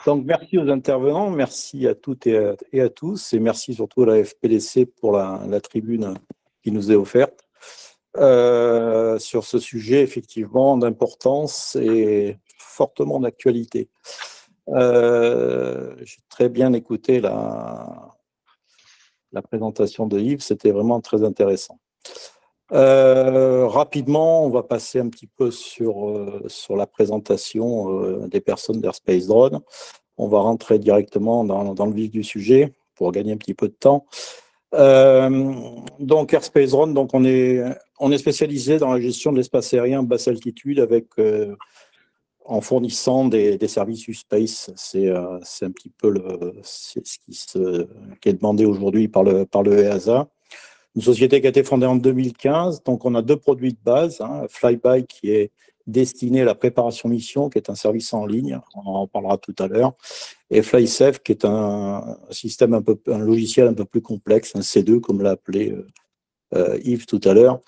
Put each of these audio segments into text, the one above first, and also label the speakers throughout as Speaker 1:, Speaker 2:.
Speaker 1: Donc, merci aux intervenants, merci à toutes et à tous, et merci surtout à la FPDC pour la tribune qui nous est offerte sur ce sujet effectivement d'importance et fortement d'actualité. J'ai très bien écouté la présentation de Yves, c'était vraiment très intéressant. Rapidement, on va passer un petit peu sur la présentation des personnes d'Airspace Drone. On va rentrer directement dans le vif du sujet pour gagner un petit peu de temps. Donc Airspace Drone, donc on est spécialisé dans la gestion de l'espace aérien basse altitude en fournissant des services U-Space. C'est un petit peu ce qui est demandé aujourd'hui par le EASA. Une société qui a été fondée en 2015. Donc, on a deux produits de base. Flyby, qui est destiné à la préparation mission, qui est un service en ligne. On en parlera tout à l'heure. Et FlySafe, qui est un logiciel un peu plus complexe, un C2, comme l'a appelé Yves tout à l'heure,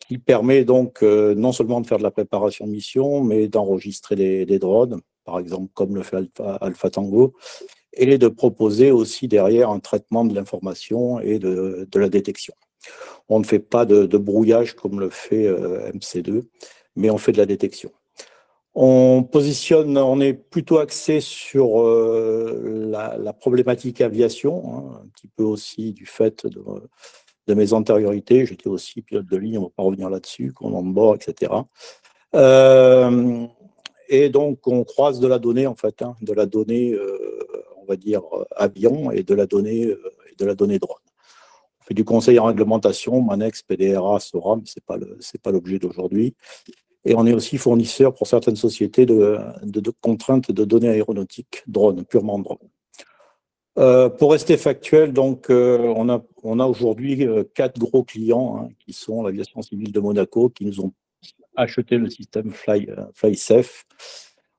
Speaker 1: qui permet donc non seulement de faire de la préparation de mission, mais d'enregistrer des drones, par exemple, comme le fait Alpha Tango, et de proposer aussi derrière un traitement de l'information et de la détection. On ne fait pas de brouillage comme le fait MC2, mais on fait de la détection. On est plutôt axé sur la problématique aviation, un petit peu aussi du fait de mes antériorités. J'étais aussi pilote de ligne, on ne va pas revenir là-dessus, commandant de bord, etc. Et donc, on croise de la donnée, en fait, de la donnée, on va dire, avion et de la donnée drone. On fait du conseil en réglementation, MANEX, PDRA, SORA, mais ce n'est pas l'objet d'aujourd'hui. Et on est aussi fournisseur pour certaines sociétés de contraintes de données aéronautiques, drone, purement drone. Pour rester factuel, donc, on a aujourd'hui 4 gros clients qui sont l'aviation civile de Monaco, qui nous ont acheté le système FlySafe.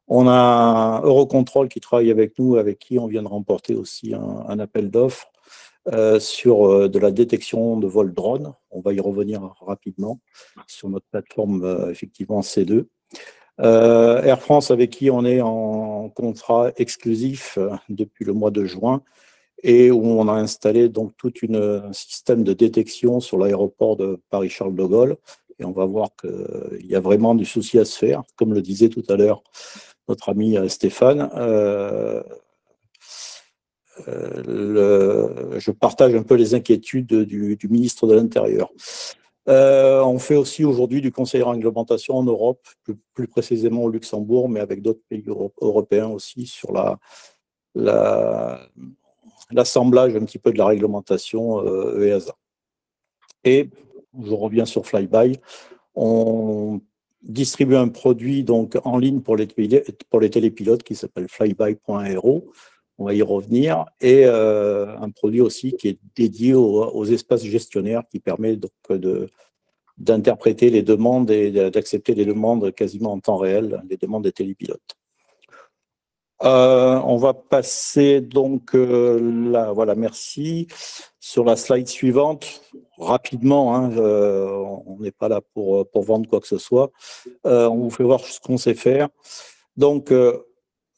Speaker 1: On a Eurocontrol qui travaille avec nous, avec qui on vient de remporter aussi un appel d'offres sur de la détection de vol drone. On va y revenir rapidement sur notre plateforme, effectivement, C2. Air France, avec qui on est en contrat exclusif depuis le mois de juin, et où on a installé donc tout un système de détection sur l'aéroport de Paris-Charles de Gaulle. Et on va voir qu'il y a vraiment du souci à se faire, comme le disait tout à l'heure notre ami Stéphane. Je partage un peu les inquiétudes du ministre de l'Intérieur. On fait aussi aujourd'hui du conseil en réglementation en Europe, plus précisément au Luxembourg, mais avec d'autres pays européens aussi, sur l'assemblage un petit peu de la réglementation EASA. Et je reviens sur Flyby. On distribue un produit donc en ligne pour les télépilotes qui s'appelle flyby.aero. On va y revenir. Et un produit aussi qui est dédié aux espaces gestionnaires qui permet donc d'interpréter les demandes et d'accepter les demandes quasiment en temps réel, les demandes des télépilotes. On va passer donc voilà, merci. Sur la slide suivante, rapidement, on n'est pas là pour vendre quoi que ce soit. On vous fait voir ce qu'on sait faire. Donc,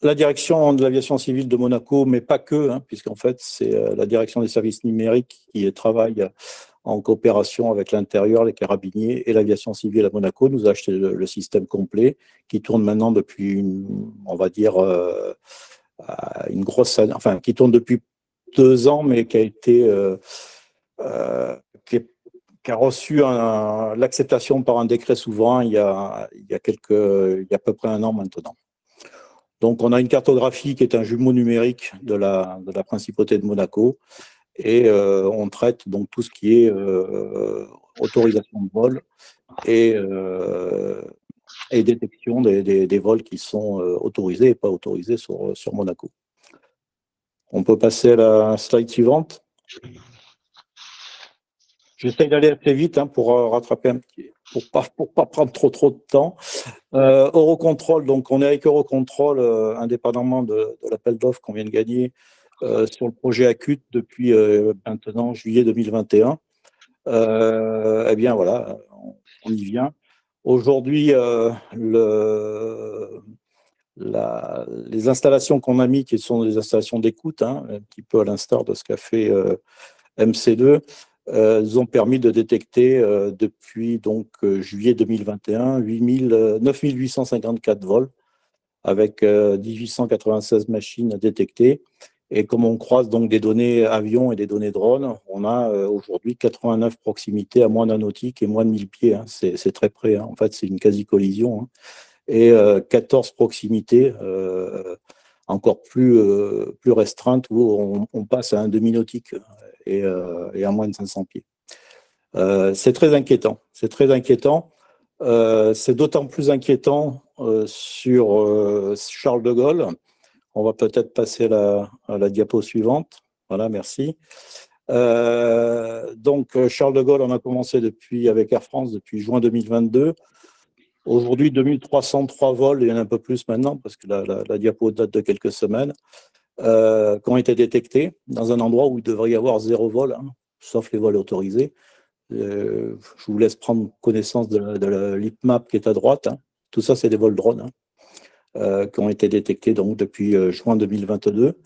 Speaker 1: la direction de l'aviation civile de Monaco, mais pas que, puisqu'en fait, c'est la direction des services numériques qui travaille en coopération avec l'intérieur, les carabiniers et l'aviation civile à Monaco, nous a acheté le système complet qui tourne maintenant depuis, on va dire, une grosse année, enfin, qui tourne depuis 2 ans, mais qui a été, qui a reçu l'acceptation par un décret souverain il y a à peu près 1 an maintenant. Donc, on a une cartographie qui est un jumeau numérique de la principauté de Monaco. Et on traite donc tout ce qui est autorisation de vol et détection des vols qui sont autorisés et pas autorisés sur Monaco. On peut passer à la slide suivante. J'essaie d'aller assez vite pour rattraper un petit, pour pas prendre trop de temps. Eurocontrol, donc on est avec Eurocontrol, indépendamment de l'appel d'offres qu'on vient de gagner. Sur le projet ACUT depuis maintenant juillet 2021. Eh bien voilà, on y vient. Aujourd'hui, les installations qu'on a mis, qui sont des installations d'écoute, hein, un petit peu à l'instar de ce qu'a fait MC2, nous ont permis de détecter depuis donc juillet 2021 9854 vols avec 1896 machines détectées. Et comme on croise donc des données avions et des données drones, on a aujourd'hui 89 proximités à moins d'un nautique et moins de 1000 pieds. Hein. C'est très près. Hein. En fait, c'est une quasi-collision. Hein. Et 14 proximités encore plus restreintes où on passe à un demi-nautique et à moins de 500 pieds. C'est très inquiétant. C'est très inquiétant. C'est d'autant plus inquiétant sur Charles de Gaulle. On va peut-être passer à la diapo suivante. Voilà, merci. Donc, Charles de Gaulle, on a commencé avec Air France depuis juin 2022. Aujourd'hui, 2303 vols, il y en a un peu plus maintenant, parce que la diapo date de quelques semaines, qui ont été détectés dans un endroit où il devrait y avoir 0 vol, hein, sauf les vols autorisés. Je vous laisse prendre connaissance de l'IPMAP qui est à droite. Hein. Tout ça, c'est des vols drones qui ont été détectés donc, depuis juin 2022.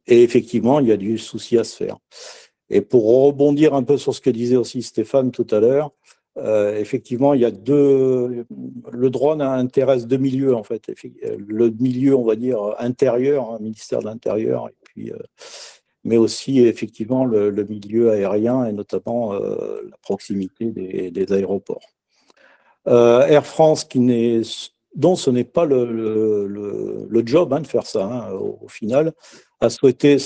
Speaker 1: Et effectivement, il y a du souci à se faire. Et pour rebondir un peu sur ce que disait aussi Stéphane tout à l'heure, effectivement, il y a le drone intéresse deux milieux, en fait. Le milieu, on va dire, intérieur, hein, ministère de l'Intérieur, et puis, mais aussi, effectivement, le milieu aérien et notamment la proximité des aéroports. Air France, dont ce n'est pas le job hein, de faire ça, hein, au final, a souhaité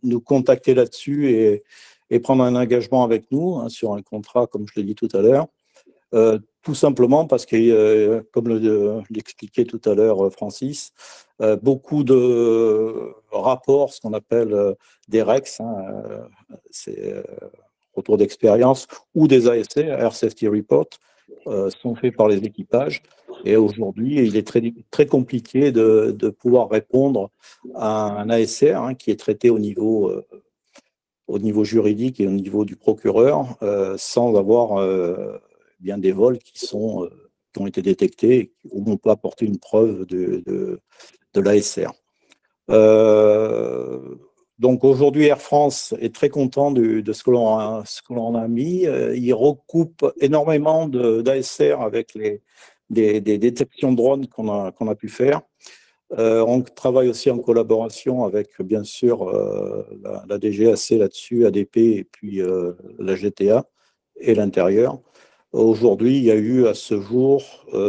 Speaker 1: nous contacter là-dessus et prendre un engagement avec nous hein, sur un contrat, comme je l'ai dit tout à l'heure. Tout simplement parce que, comme l'expliquait tout à l'heure Francis, beaucoup de rapports, ce qu'on appelle des REX, hein, c'est retour d'expérience, ou des ASC, Air Safety Report, sont faits par les équipages. Et aujourd'hui, il est très compliqué de pouvoir répondre à un ASR hein, qui est traité au niveau juridique et au niveau du procureur, sans avoir bien des vols qui ont été détectés, où on peut apporter une preuve de l'ASR. Donc aujourd'hui, Air France est très content de ce que l'on a mis. Il recoupe énormément d'ASR avec des détections de drones qu'on a pu faire. On travaille aussi en collaboration avec, bien sûr, la DGAC là-dessus, ADP et puis la GTA et l'intérieur. Aujourd'hui, il y a eu à ce jour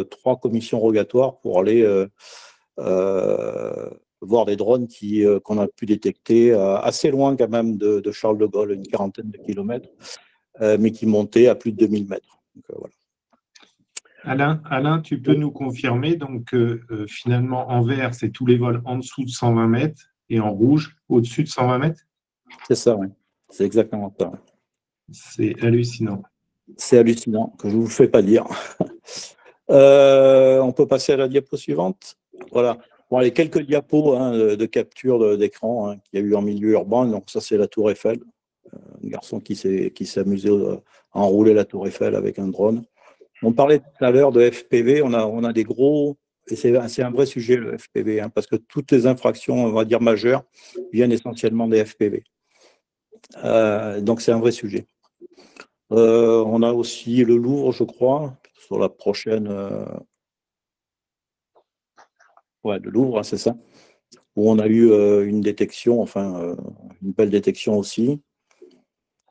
Speaker 1: 3 commissions rogatoires pour aller voir des drones qu'on a pu détecter assez loin quand même de Charles de Gaulle, une quarantaine de kilomètres, mais qui montaient à plus de 2000 mètres. Donc, voilà.
Speaker 2: Alain, tu peux nous confirmer donc finalement en vert, c'est tous les vols en dessous de 120 mètres et en rouge, au-dessus de 120 mètres?
Speaker 1: C'est ça, oui. C'est exactement ça.
Speaker 2: C'est hallucinant.
Speaker 1: C'est hallucinant, que je ne vous fais pas dire. On peut passer à la diapo suivante. Voilà. Bon, les quelques diapos hein, de capture d'écran hein, qu'il y a eu en milieu urbain. Donc ça, c'est la Tour Eiffel. Un garçon qui s'est amusé à enrouler la Tour Eiffel avec un drone. On parlait tout à l'heure de FPV. On a des gros... Et c'est un vrai sujet, le FPV, hein, parce que toutes les infractions, on va dire, majeures, viennent essentiellement des FPV. Donc c'est un vrai sujet. On a aussi le Louvre, je crois, sur la prochaine... Ouais, le Louvre, hein, c'est ça. Où on a eu une détection, enfin, une belle détection aussi.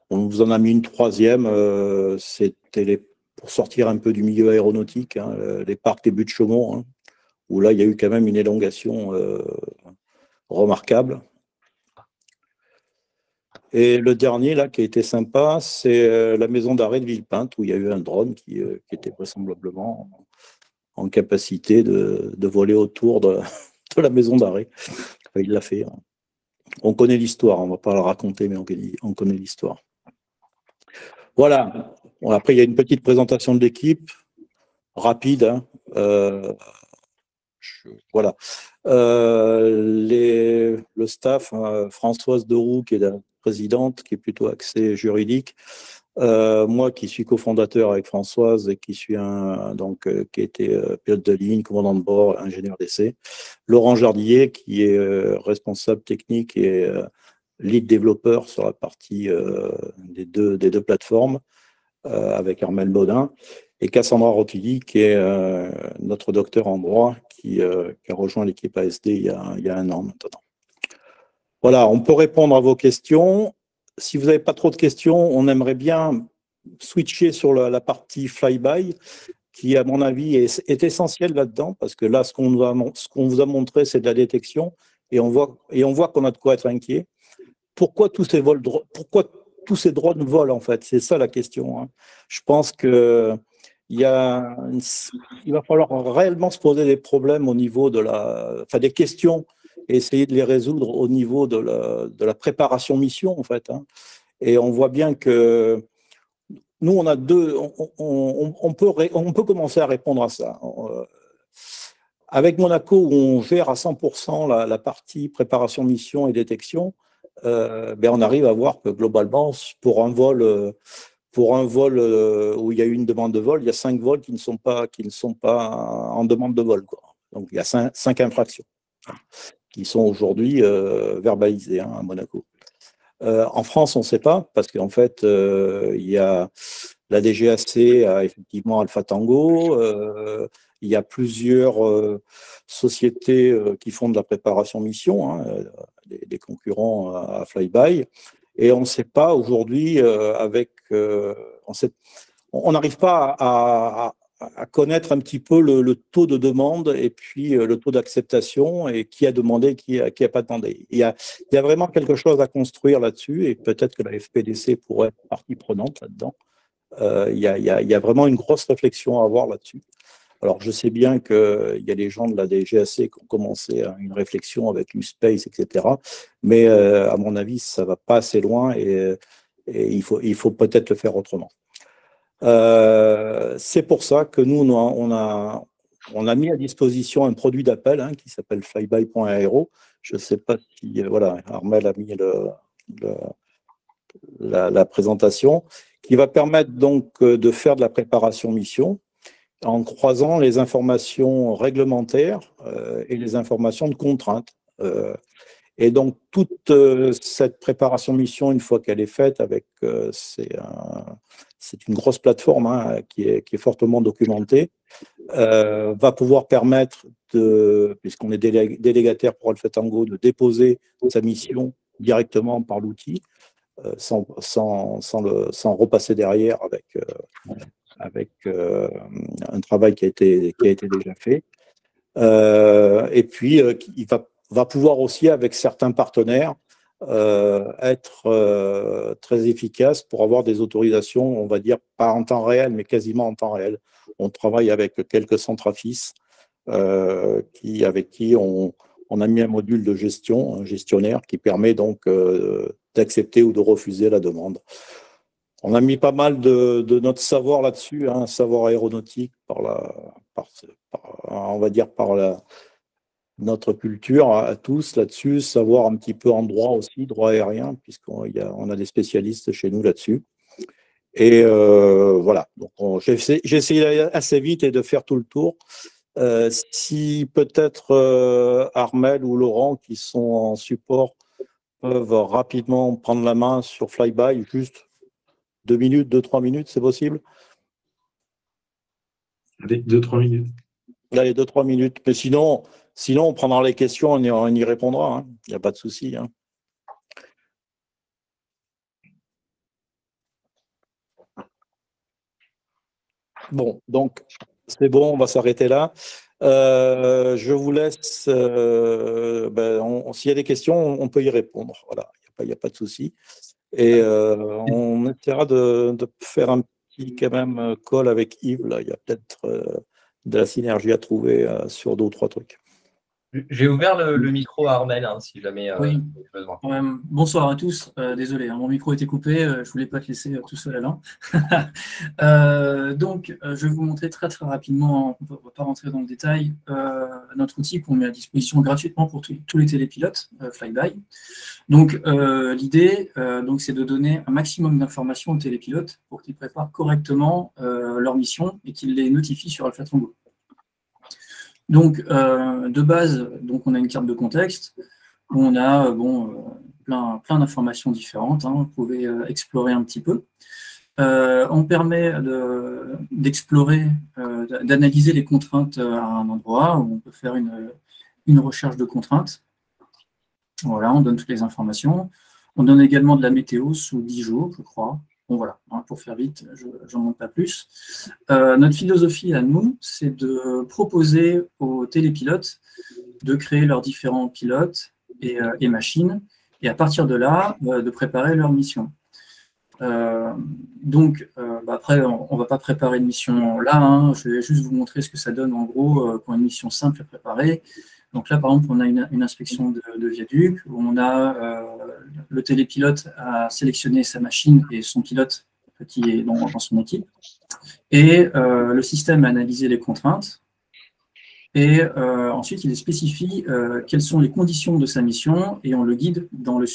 Speaker 1: On vous en a mis une troisième, c'était pour sortir un peu du milieu aéronautique, hein, les parcs des Buttes-Chaumont, hein, où là, il y a eu quand même une élongation remarquable. Et le dernier, là, qui a été sympa, c'est la maison d'arrêt de Villepinte, où il y a eu un drone qui était vraisemblablement en capacité de voler autour de la maison d'arrêt. Enfin, il l'a fait. Hein. On connaît l'histoire, on ne va pas la raconter, mais on connaît l'histoire. Voilà. Bon, après, il y a une petite présentation de l'équipe, rapide. Hein. Voilà. Le staff, Françoise Deroux, qui est la présidente, qui est plutôt axée juridique, Moi qui suis cofondateur avec Françoise et qui suis qui a été pilote de ligne, commandant de bord, ingénieur d'essai. Laurent Jardillet qui est responsable technique et lead développeur sur la partie des deux plateformes avec Armel Baudin. Et Cassandra Rotilly, qui est notre docteur en droit, qui a rejoint l'équipe ASD il y a un an maintenant. Voilà, on peut répondre à vos questions. Si vous n'avez pas trop de questions, on aimerait bien switcher sur la partie flyby, qui, à mon avis, est essentielle là-dedans, parce que là, ce qu'on vous a montré, c'est de la détection, et on voit qu'on a de quoi être inquiet. Pourquoi tous ces drones volent, en fait? C'est ça la question, hein. Je pense que il va falloir réellement se poser des problèmes au niveau des questions et essayer de les résoudre au niveau de la préparation mission, en fait, hein. Et on voit bien que nous, on a on peut commencer à répondre à ça. Avec Monaco, où on gère à 100% la partie préparation mission et détection, on arrive à voir que globalement, pour un vol où il y a eu une demande de vol, il y a 5 vols qui ne sont pas en demande de vol, quoi. Donc il y a 5 infractions qui sont aujourd'hui verbalisées, hein, à Monaco. En France, on ne sait pas, parce qu'en fait, il y a la DGAC a effectivement Alpha Tango, il y a plusieurs sociétés qui font de la préparation mission, hein, des concurrents à Flyby, et on ne sait pas aujourd'hui on n'arrive pas à connaître un petit peu le taux de demande et puis le taux d'acceptation et qui a demandé, qui a pas demandé. Il y a vraiment quelque chose à construire là-dessus et peut-être que la FPDC pourrait être partie prenante là-dedans. Il y a vraiment une grosse réflexion à avoir là-dessus. Alors, je sais bien qu'il y a des gens de la DGAC qui ont commencé une réflexion avec l'USpace, etc. Mais à mon avis, ça ne va pas assez loin et il faut peut-être le faire autrement. C'est pour ça que nous, on a mis à disposition un produit d'appel, hein, qui s'appelle flyby.aero. Je ne sais pas si voilà, Armel a mis la présentation, qui va permettre donc de faire de la préparation mission en croisant les informations réglementaires et les informations de contrainte. Et donc, toute cette préparation mission, une fois qu'elle est faite, c'est une grosse plateforme, hein, qui est fortement documentée, va pouvoir permettre, puisqu'on est délégataire pour Alpha Tango, de déposer sa mission directement par l'outil, sans repasser derrière avec un travail qui a été déjà fait. Et puis, il va pouvoir aussi, avec certains partenaires, être très efficace pour avoir des autorisations, on va dire, pas en temps réel, mais quasiment en temps réel. On travaille avec quelques centrafis avec qui on a mis un module de gestion, un gestionnaire, qui permet donc d'accepter ou de refuser la demande. On a mis pas mal de notre savoir là-dessus, hein, savoir aéronautique, on va dire par notre culture à tous là-dessus, savoir un petit peu en droit aussi, droit aérien, puisqu'on a des spécialistes chez nous là-dessus. Et voilà, donc j'ai essayé d'aller assez vite et de faire tout le tour. Si peut-être Armel ou Laurent, qui sont en support, peuvent rapidement prendre la main sur Flyby, juste 2 minutes, 2-3 minutes, c'est possible?
Speaker 2: Allez, 2-3 minutes.
Speaker 1: Allez, 2-3 minutes. Mais sinon, on prendra les questions, on y répondra, hein. Il n'y a pas de souci, hein. Bon, donc, c'est bon, on va s'arrêter là. Je vous laisse. S'il y a des questions, on peut y répondre. Voilà, il n'y a pas de souci. Et on essaiera de faire un petit quand même call avec Yves. Là. Il y a peut-être de la synergie à trouver sur 2 ou 3 trucs.
Speaker 3: J'ai ouvert le micro à Armel, hein, si jamais
Speaker 4: Oui.
Speaker 3: besoin.
Speaker 4: Bonsoir à tous. Désolé, hein, mon micro était coupé. Je voulais pas te laisser tout seul, Alain. Donc, je vais vous montrer très rapidement, on ne va pas rentrer dans le détail, notre outil qu'on met à disposition gratuitement pour tous les télépilotes Flyby. Donc, l'idée, c'est de donner un maximum d'informations aux télépilotes pour qu'ils préparent correctement leur mission et qu'ils les notifient sur Alpha Tango. Donc, de base, on a une carte de contexte où on a plein d'informations différentes. Hein, vous pouvez explorer un petit peu. On permet d'explorer, d'analyser les contraintes à un endroit où on peut faire une recherche de contraintes. Voilà, on donne toutes les informations. On donne également de la météo sous 10 jours, je crois. Bon, voilà, pour faire vite, je n'en montre pas plus. Notre philosophie à nous, c'est de proposer aux télépilotes de créer leurs différents pilotes et machines, et à partir de là, de préparer leur mission. Après, on ne va pas préparer une mission là, hein, je vais juste vous montrer ce que ça donne en gros pour une mission simple à préparer. Donc là, par exemple, on a une inspection de viaduc, où on a le télépilote à sélectionner sa machine et son pilote qui est dans son équipe. Et le système a analysé les contraintes. Et ensuite, il spécifie quelles sont les conditions de sa mission et on le guide dans le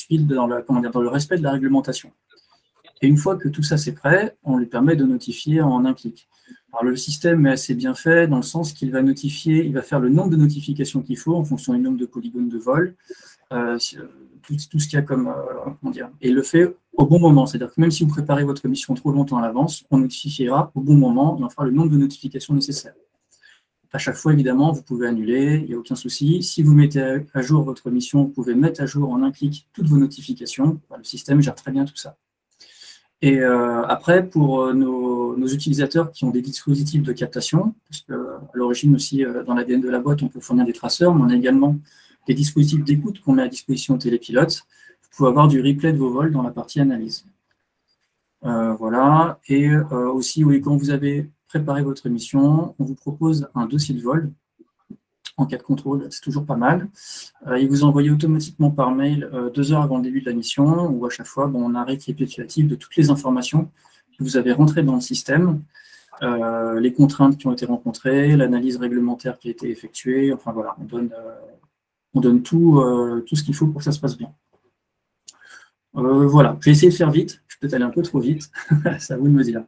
Speaker 4: respect de la réglementation. Et une fois que tout ça c'est prêt, on lui permet de notifier en un clic. Alors, le système est assez bien fait dans le sens qu'il va notifier, il va faire le nombre de notifications qu'il faut en fonction du nombre de polygones de vol, tout ce qu'il y a comme, et il le fait au bon moment. C'est-à-dire que même si vous préparez votre mission trop longtemps à l'avance, on notifiera au bon moment et on fera le nombre de notifications nécessaires. À chaque fois, évidemment, vous pouvez annuler, il n'y a aucun souci. Si vous mettez à jour votre mission, vous pouvez mettre à jour en un clic toutes vos notifications. Le système gère très bien tout ça. Et après, pour nos utilisateurs qui ont des dispositifs de captation, parce qu'à l'origine aussi, dans l'ADN de la boîte, on peut fournir des traceurs, mais on a également des dispositifs d'écoute qu'on met à disposition aux télépilotes. Vous pouvez avoir du replay de vos vols dans la partie analyse. Voilà. Et aussi, oui, quand vous avez préparé votre mission, on vous propose un dossier de vol en cas de contrôle, c'est toujours pas mal. Il vous envoie automatiquement par mail 2 heures avant le début de la mission, où à chaque fois, on a un récapitulatif de toutes les informations que vous avez rentrées dans le système, les contraintes qui ont été rencontrées, l'analyse réglementaire qui a été effectuée, enfin voilà, on donne tout ce qu'il faut pour que ça se passe bien. Voilà, j'ai essayé de faire vite, je peux peut-être aller un peu trop vite, c'est à vous de me dire.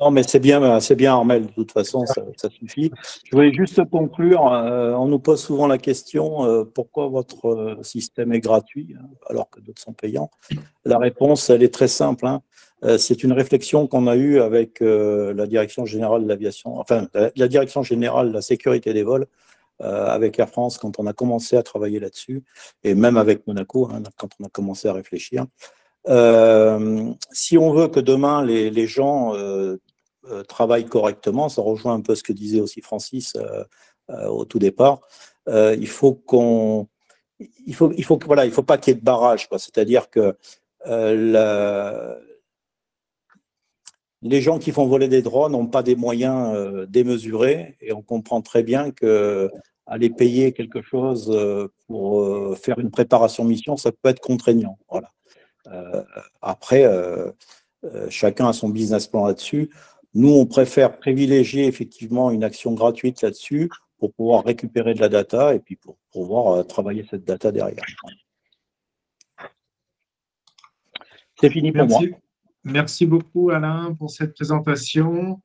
Speaker 1: Non, mais c'est bien, Armel, de toute façon, ça suffit. Je voulais juste conclure, on nous pose souvent la question, pourquoi votre système est gratuit, hein, alors que d'autres sont payants? La réponse, elle est très simple, hein. C'est une réflexion qu'on a eue avec la Direction générale de l'aviation, enfin, la Direction générale de la sécurité des vols, avec Air France, quand on a commencé à travailler là-dessus, et même avec Monaco, hein, quand on a commencé à réfléchir. Si on veut que demain les gens travaillent correctement, ça rejoint un peu ce que disait aussi Francis au tout départ, il faut pas qu'il y ait de barrage, c'est-à-dire que les gens qui font voler des drones n'ont pas des moyens démesurés, et on comprend très bien que aller payer quelque chose pour faire une préparation mission, ça peut être contraignant. Voilà. Après, chacun a son business plan là-dessus. Nous, on préfère privilégier effectivement une action gratuite là-dessus pour pouvoir récupérer de la data et puis pour pouvoir travailler cette data derrière. C'est fini pour moi.
Speaker 2: Merci beaucoup, Alain, pour cette présentation.